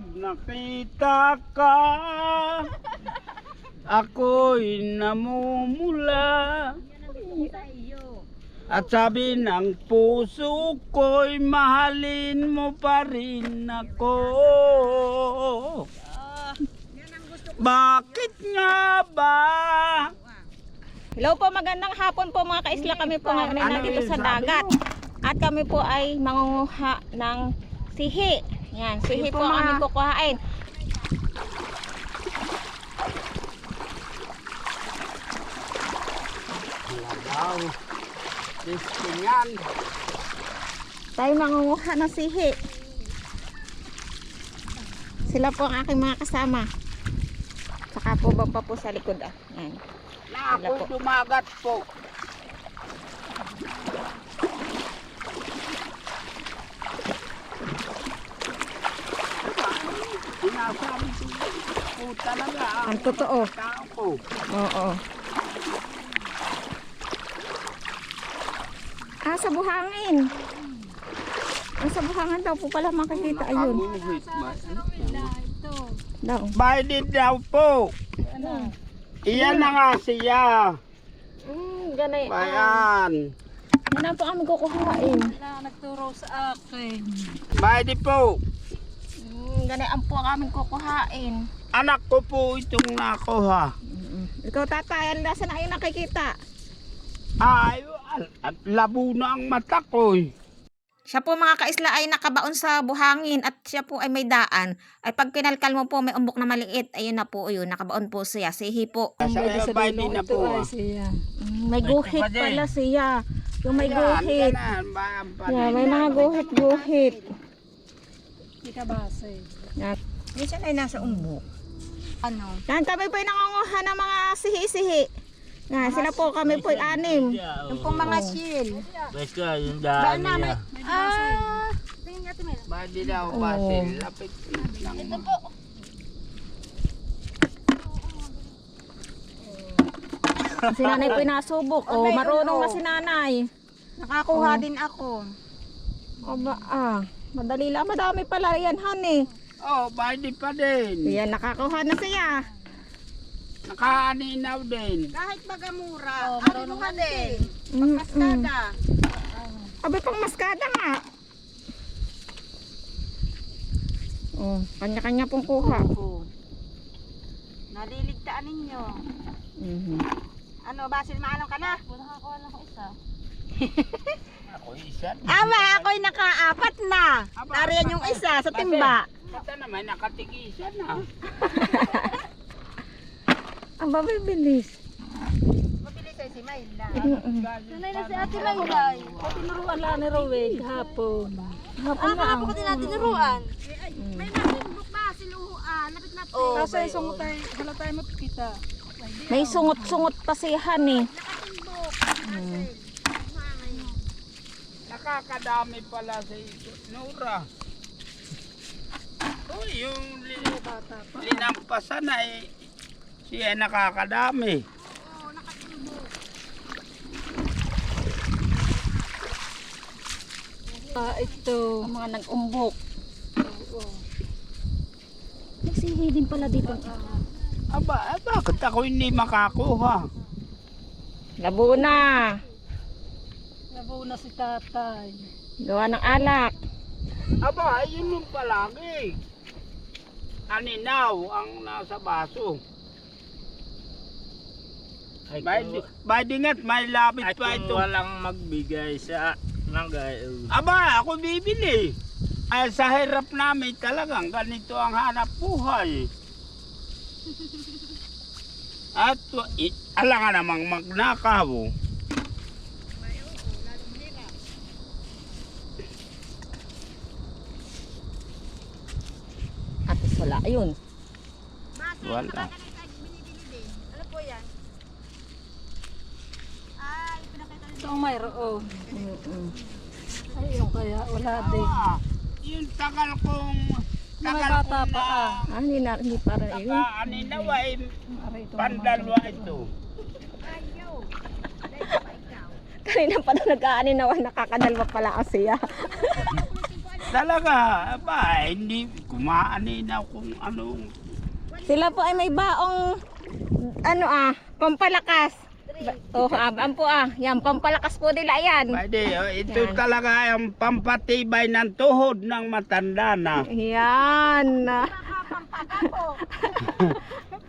Pag nakita ka, ako'y namumula. At sabi ng puso ko'y mahalin mo pa rin ako. Bakit nga ba? Hello po, magandang hapon po mga kaisla. Kami po ngayon ay nandito sa dagat. At kami po ay mangunguha ng sihi. Yan, sihi po ang aming kukuhain. Wow, distingan. Tayo mangunguha ng sihi. Sila po ang aking mga kasama. Saka po bang pa po sa likod ah. Yan. Na ako'y dumagat po. Sinasabi po talaga Ang totoo. tao ko. Oo. Ah, sa buhangin. Ang sa buhangin daw po pala makikita. Ayun. Daw. Bayad daw po. Iyan na nga siya. Ganay. Bayan. Yan ang po kami kukuhain. Nagturo sa akin. Bayad po. Ganay ang po kami kukuhain. Anak ko po itong nakuha. Ikaw tatay, ang nasa na ayun nakikita. Ay, at labo na ang mata ko. Siya po mga kaisla ay nakabaon sa buhangin at siya po ay may daan. Ay pag kinalkal mo po may umbok na maliit. Ayun na po yun, nakabaon po siya. Sihi po. Bayad na po. May guhit pala siya. Yung may guhit. Yeah, may mga guhit-guhit. Hindi ka base. Minsan ay nasa umbok. Ano? Yan kami po ay nangunguha ng mga sihi-sihi. Nga, sila po kami po ay 6. Yung pong mga shield. Basta yung daan niya. Tingin nga tumira. Bayad daw basil. Lapit lang. Ito po. Si nanay po ay nasubok. Oh, marunong na si nanay. Nakakuha din ako. Aba, madali lang. Madami pala yan, honey. Oh, bayad pa din. Yan, nakakuha na siya. Nakaaninaw din. Kahit bagamura, marunong ka din. Maskada. Abay, pang maskada nga. Oh, kanya-kanya pong kuha. Naliligtaan ninyo. Ano, basil maalam ka na? Nakakuha lang ako isa. Ako isa. Ama, ako'y naka-4 na. Nariyan yung isa sa timba. Basta naman nakatigisan na. Ang bibilis. Mabilis ay si Mayla. Sanay na si Ate Maylay. Tinuruan lang ni Roweg hapon. Kahapon ko din natin tinuruan. May nasimbok ba? Siluhuan. Lapit natin. Kasi sungot tayo, wala tayo mapikita. May sungot-sungot pa si honey. Nakasimbok. Nakakadami pala si Nora. Oh, yung linampasan ay siya nakakadami. Oo, nakasimbok. Ito. Ang mga nag-umbok. May sihi din pala dito. Aba, bakit ako hindi makakuha? Labo na. Labo na si tatay. Gawa ng alak. Aba, yun yung palagi. Aninaw ang nasa baso. May dingat, may labit pa ito. Walang magbigay sa nanggayon. Aba, ako bibili. Ay, sa hirap namin talagang ganito ang hanap buhay. At alangan namang magnakaw. Atis wala. Ayun. Wala. Binibili din. Ano po yan? Ay, pinakita Ito ang mayroon. Ay, yung kaya wala din. Yung tagal kong Mga bata pa Hindi para yun. aninaw ay Aray, ito pandalwa ito. Kanina pa daw nag-aaninawan, nakakadalwa pala kasi siya. Talaga, aba, hindi kumaanin na kung anong Sila po ay may baong pampalakas. Yan, pampalakas po nila yan. pwede. Ito Yan. talaga ang pampatibay ng tuhod ng matanda na. Yan.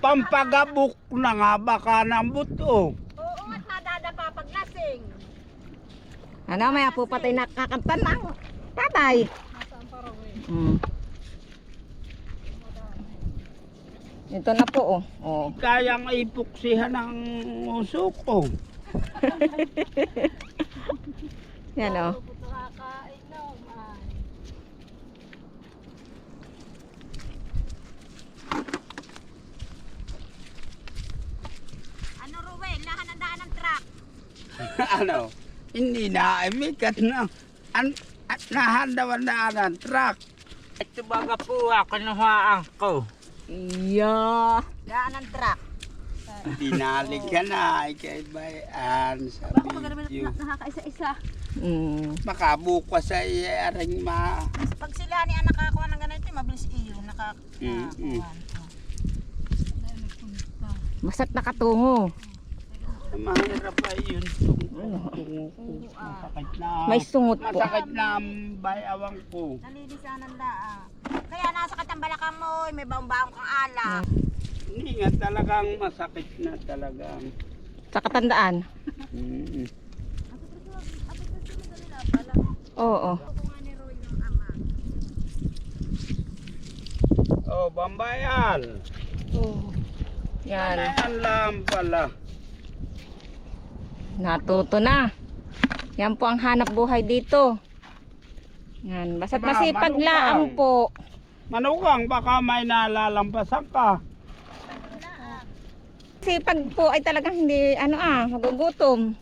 Pampagabok na nga baka ng buto. Oo, at madadapa pag lasing. Ano, may po patay nakakanta ng tatay. Mm. Ito na po, oh. Kayang ipuksihan ng usok ko. Yan, oh. Ano, Ruel? Lahan ang daan ng truck. Ano? Hindi na, mikat na. Nahandawan na ng truck. Ito baga po kinuhaan ko. Iya. Daan ng truck. Tinalik ka na, ikay bayan sa video. Nakakaisa-isa. Mm. Baka bukas ay aring Pag sila ni anak nakakuha ng ganito, mabilis iyo. Mm-mm. Basta't nakatungo. mahirap ay yun. Masakit na. May sungot po. Masakit na ang bayawang ko. Nalilisanan la. Kaya nasa katambalakang mo, may baong-baong kang ala. Hindi nga talagang masakit na talagang. Sa katandaan. Mm. Oo. Oh, Bambayal. Yan. Yan lang pala. Natuto na. Yan po ang hanap buhay dito. Yan. Basta't Aba, masipag manukang. laang po. Manukang, baka may nalalampasan ka. Sipag po ay talagang hindi, magugutom.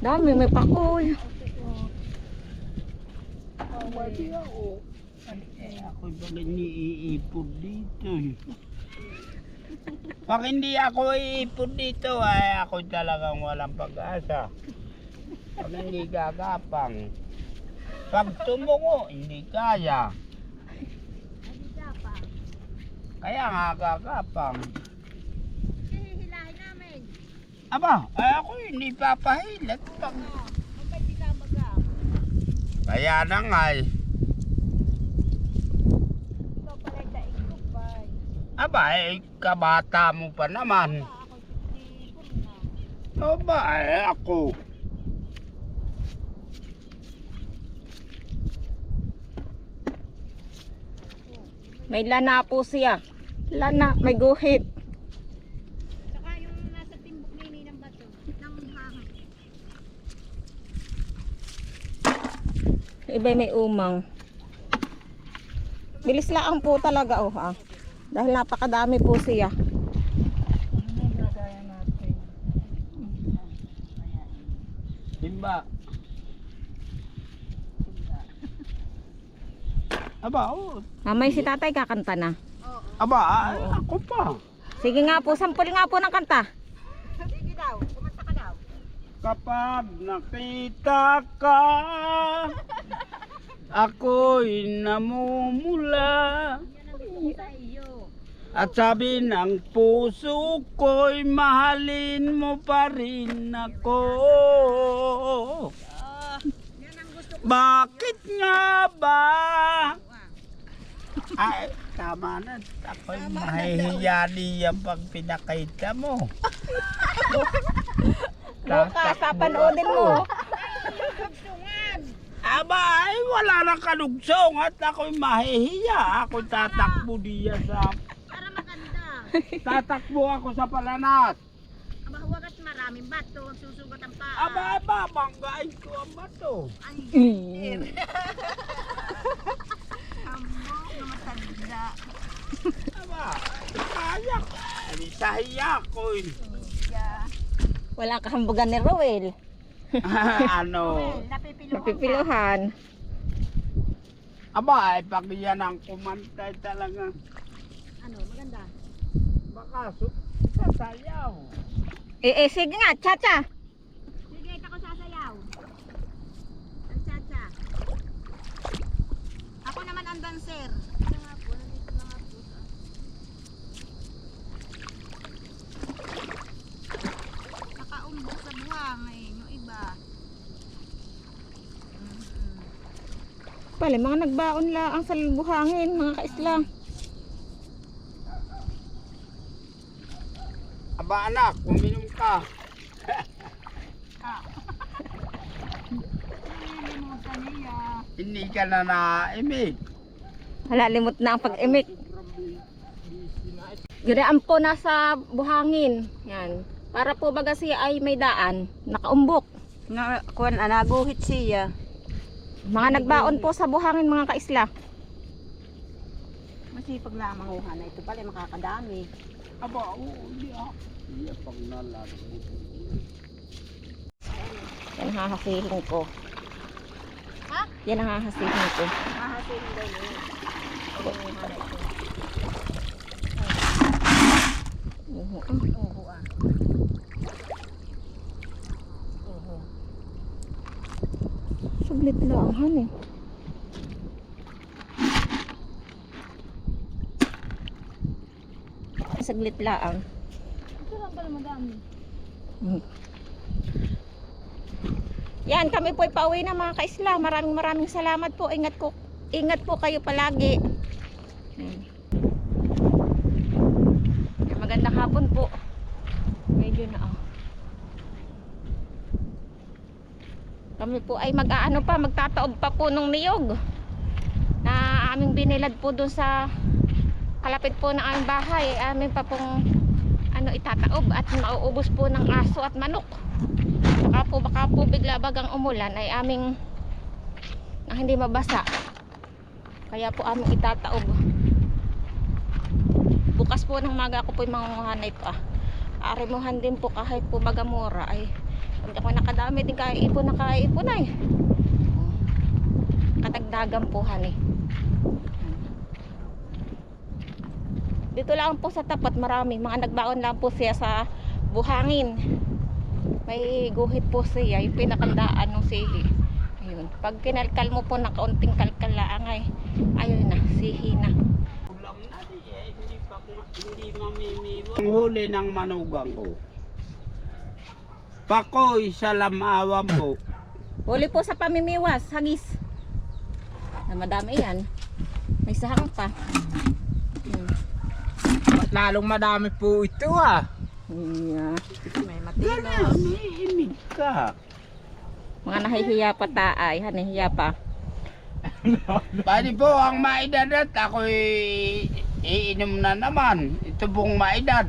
Dami, may pakoy. Pwede ako. Ako'y pag iniipod dito. Pag hindi ako iipod dito, ay ako talagang walang pag-asa. Pag hindi gagapang. Pag tumungo, hindi kaya. Kaya nga gagapang. Hihilahin namin. Aba, ay ako hindi papahilat. Kaya na nga eh. Aba, kabata mo pa naman. Aba, ako. May lana po siya. Lana, may guhit. Saka yung nasa timbok nini ng bato. Ng hangin. Iba may umang. Bilis laang po talaga, Dahil napakadami po siya. Timba. Aba, Mamay si tatay kakanta na. aba, ako pa. Sige nga po, sampul nga po ng kanta. Sige daw, kumanta ka daw. Kapag nakita ka, ako'y namumula. Yan ang gusto ko sa iyo. At sabi ng puso ko'y mahalin mo pa rin ako. Yan ang gusto ko. Bakit nga ba? Ay, tama na. Ako'y mahihiya niya pag pinakita mo. Bukas, papanoodin mo. Aba, ay wala nang kalugsong at ako'y mahihiya. Ako'y tatakbo diya sa... Para maganda. Tatakbo ako sa palanas. Aba, huwag at maraming bato. Ang susugat ang paa. Aba, banggain ko ang bato. Ay, amo, namatanda. Aba, kaya ko. Sahiya ko. Wala kahambugan ni Roel. Ano? Napipiluhan ka. Napipiluhan. Aba, ay pag yan ang kumantay talaga. Ano, maganda. Baka sasayaw. Sige nga, cha-cha. Sige, ako sasayaw. Ang cha-cha. Ako naman ang dancer. Ito nga po, nandito na nga po. Nakaumbok sa buhangin, yung iba. Pala, mga nagbaon lang ang sa buhangin, mga kaisla. Aba anak, uminom ka. Hindi ka na naimik. Hala, limot na ang pag-imik. Guraan po nasa buhangin. Yan. Para po baga siya ay may daan. Nakaumbok. Naguhit siya. Mga nagbaon po sa buhangin, mga kaisla. Masipag na manguha na ito pala, makakadami. Aba, oo, hindi ah. Hindi pag nalagay. Yan ang hahasihin ko. Ha? Yan ang hahasihin ko. Mahasin daw niya. Manguha na ito. Oo ah. Saglit lang, han eh. Saglit lang. Ito lang pala madami. Yan, kami po ay pauwi na mga kaisla. Maraming salamat po. Ingat po kayo palagi. Yan. Magandang hapon po. Medyo na Kami po ay magtataob pa po ng niyog na aming binilad po doon sa kalapit po ng aming bahay. Amin pa pong itataob at mauubos po ng aso at manok. Baka po bigla bagang umulan ay aming na hindi mabasa. Kaya po aming itataob. Bukas po ng maga ako po yung mangunguhan na ito Arimuhan din po kahit po bagamura ay pag ako nakadami din nakaipon ay kadagdagan po hani. Dito lang po sa tapat marami mga nagbaon lang po siya sa buhangin. May guhit po siya yung pinakandaan ng sihi. Ayun. Pag kinalkal mo po na kaunting kalkal lang ay ayun na, sihi na. Ulam na hindi mamimiwas. Ang huli ng manugang ko. Pakoy sa lamawan po. Huli po sa pamimiwas, hagis. Na madami yan. May sahang pa. Lalong madami po ito ah. Yeah. May matino. May imig ka. Mga nahihiya pa taay, hanihiya pa. Pwede po ang maidadat. Ako'y iinom na naman. Ito pong maidad.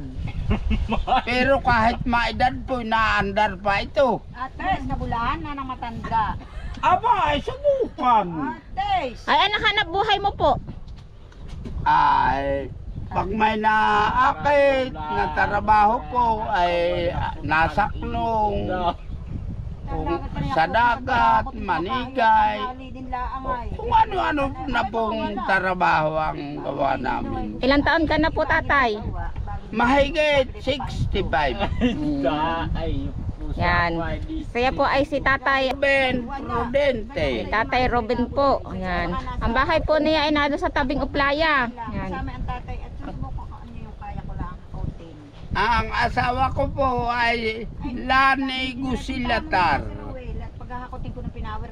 Pero kahit maedad po, naandar pa ito. Ates, nabulahan na ng matanda. Aba, ay subukan. Ates! Ay, anak, hanap buhay mo po. Ay, pag may naakit na trabaho ko, ay nasaklong. Sa dagat, manigay. Kung ano-ano na pong trabaho ang gawa namin. Ilang taon ka na po, tatay? Mahigit 65. Yan. Kaya po ay si tatay. Ben Prudente. Tatay Robin po. Yan. Ang bahay po niya ay nado sa tabing uplaya. Yan. Kasama ang tatay at susubukan ko ano yung kaya ko lang kautin. Ang asawa ko po ay Lani Gusilatar. At paghahakotin ko ng pinawer